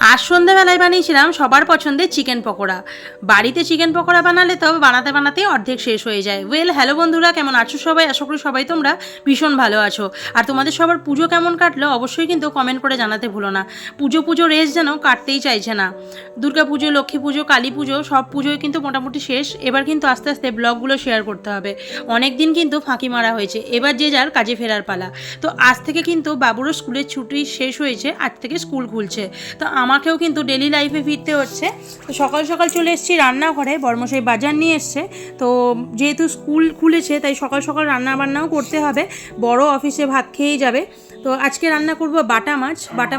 আজ সন্ধ্যাবেলায় বানিয়েছিলাম সবার পছন্দের চিকেন পকোড়া। বাড়িতে চিকেন পকোড়া বানালে তো বানাতে বানাতেই অর্ধেক শেষ হয়ে যায়। হ্যালো বন্ধুরা, কেমন আছো সবাই? আশা করি সবাই তোমরা ভীষণ ভালো আছো। আর তোমাদের সবার পুজো কেমন কাটলো অবশ্যই কিন্তু কমেন্ট করে জানাতে ভুলো না। পুজো রেস যেন কাটতেই চাইছে না। দুর্গা পুজো, লক্ষ্মী পুজো, কালী পুজো সব পুজোই কিন্তু মোটামুটি শেষ। এবার কিন্তু আস্তে আস্তে ব্লগগুলো শেয়ার করতে হবে। অনেক দিন কিন্তু ফাঁকি মারা হয়েছে, এবার যে যার কাজে ফেরার পালা। তো আজ থেকে কিন্তু বাবুরও স্কুলের ছুটি শেষ হয়েছে, আজ থেকে স্কুল খুলছে। তো আমাকেও কিন্তু ডেলি লাইফে ফিরতে হচ্ছে। তো সকাল সকাল চলে এসেছি রান্নাঘরে, বর্মশাই বাজার নিয়ে এসছে। তো যেহেতু স্কুল খুলেছে তাই সকাল সকাল রান্না বান্নাও করতে হবে, বড় অফিসে ভাত খেয়েই যাবে। তো আজকে রান্না করব বাটা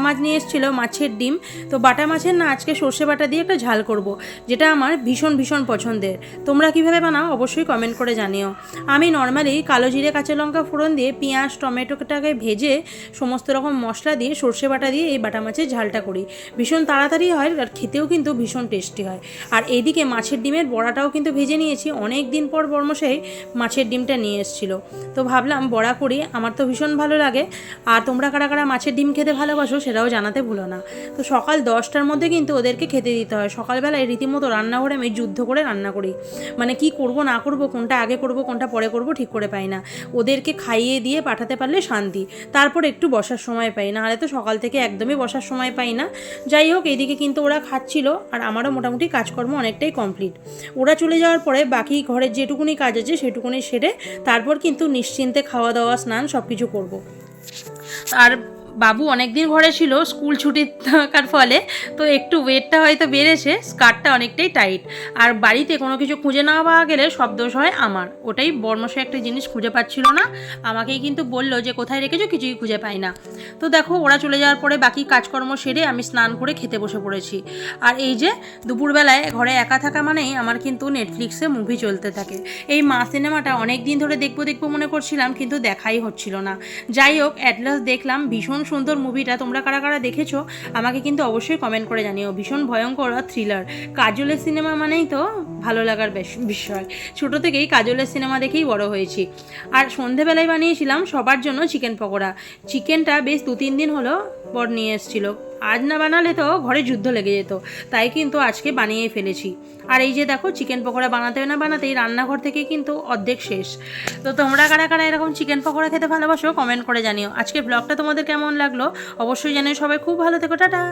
মাছ নিয়ে এসেছিলো, মাছের ডিম। তো বাটা মাছের না আজকে সর্ষে বাটা দিয়ে একটা ঝাল করব, যেটা আমার ভীষণ ভীষণ পছন্দের। তোমরা কিভাবে বানাও অবশ্যই কমেন্ট করে জানিও। আমি নর্মালি কালো জিরে কাঁচা লঙ্কা ফোড়ন দিয়ে পেঁয়াজ টমেটোটাকে ভেজে সমস্ত রকম মশলা দিয়ে সর্ষে বাটা দিয়ে এই বাটা মাছের ঝালটা করি। ভীষণ তাড়াতাড়ি হয় আর খেতেও কিন্তু ভীষণ টেস্টি হয়। আর এইদিকে মাছের ডিমের বড়াটাও কিন্তু ভেজে নিয়েছি, অনেক দিন পর বর্মশাই মাছের ডিমটা নিয়ে এসেছিলো। তো ভাবলাম বড়া করি, আমার তো ভীষণ ভালো লাগে। আর তোমরা কারা কারা মাছের ডিম খেতে ভালোবাসো সেটাও জানাতে ভুলো না। তো সকাল 10টার মধ্যে কিন্তু ওদেরকে খেতে দিতে হয়। সকালবেলায় রীতিমতো রান্নাঘরে আমি যুদ্ধ করে রান্না করি, মানে কি করব না করব, কোনটা আগে করব কোনটা পরে করব ঠিক করে পাই না। ওদেরকে খাইয়ে দিয়ে পাঠাতে পারলে শান্তি, তারপর একটু বসার সময় পাই, নাহলে তো সকাল থেকে একদমই বসার সময় পাই না। যাই হোক, এইদিকে কিন্তু ওরা খাচ্ছিল আর আমারও মোটামুটি কাজকর্ম অনেকটাই কমপ্লিট। ওরা চলে যাওয়ার পরে বাকি ঘরের যেটুকুনি কাজ আছে সেটুকুনি সেরে তারপর কিন্তু নিশ্চিন্তে খাওয়া দাওয়া স্নান সব কিছু করবো। আর বাবু অনেক দিন ঘরে ছিল স্কুল ছুটি থাকার ফলে, তো একটু ওয়েটটা হয়তো বেড়েছে, স্কার্টটা অনেকটাই টাইট। আর বাড়িতে কোনো কিছু খুঁজে না পাওয়া গেলে সব দোষ হয় আমার। ওটাই বর্মশাই একটা জিনিস খুঁজে পাচ্ছিল না, আমাকেই কিন্তু বললো যে কোথায় রেখেছো, কিছুই খুঁজে পাই না। তো দেখো ওরা চলে যাওয়ার পরে বাকি কাজকর্ম সেরে আমি স্নান করে খেতে বসে পড়েছি। আর এই যে দুপুরবেলায় ঘরে একা থাকা মানেই আমার কিন্তু নেটফ্লিক্সে মুভি চলতে থাকে। এই মা সিনেমাটা অনেক দিন ধরে দেখবো মনে করছিলাম, কিন্তু দেখাই হচ্ছিল না। যাই হোক, অ্যাটলাস দেখলাম, ভীষণ সুন্দর মুভিটা। তোমরা কারা কারা দেখেছো আমাকে কিন্তু অবশ্যই কমেন্ট করে জানিও। ভীষণ ভয়ঙ্কর থ্রিলার। কাজলের সিনেমা মানেই তো ভালো লাগার বিষয়। ছোটো থেকেই কাজলের সিনেমা দেখেই বড় হয়েছি। আর সন্ধেবেলায় বানিয়েছিলাম সবার জন্য চিকেন পকোড়া। চিকেনটা বেশ 2-3 দিন হলো বর নিয়ে এসেছিলো। আজ না বানালে তো ঘরে যুদ্ধ লেগে যেত, তাই কিন্তু আজকে বানিয়ে ফেলেছি। আর এই যে দেখো, চিকেন পকোড়া বানাতে না বানাতেই রান্নাঘর থেকে কিন্তু অর্ধেক শেষ। তো তোমরা কারা কারা এরকম চিকেন পকোড়া খেতে ভালোবাসো কমেন্ট করে জানিও। আজকের ব্লগটা তোমাদের কেমন লাগলো অবশ্যই জানিও। সবাই খুব ভালো থেকো, টাটা।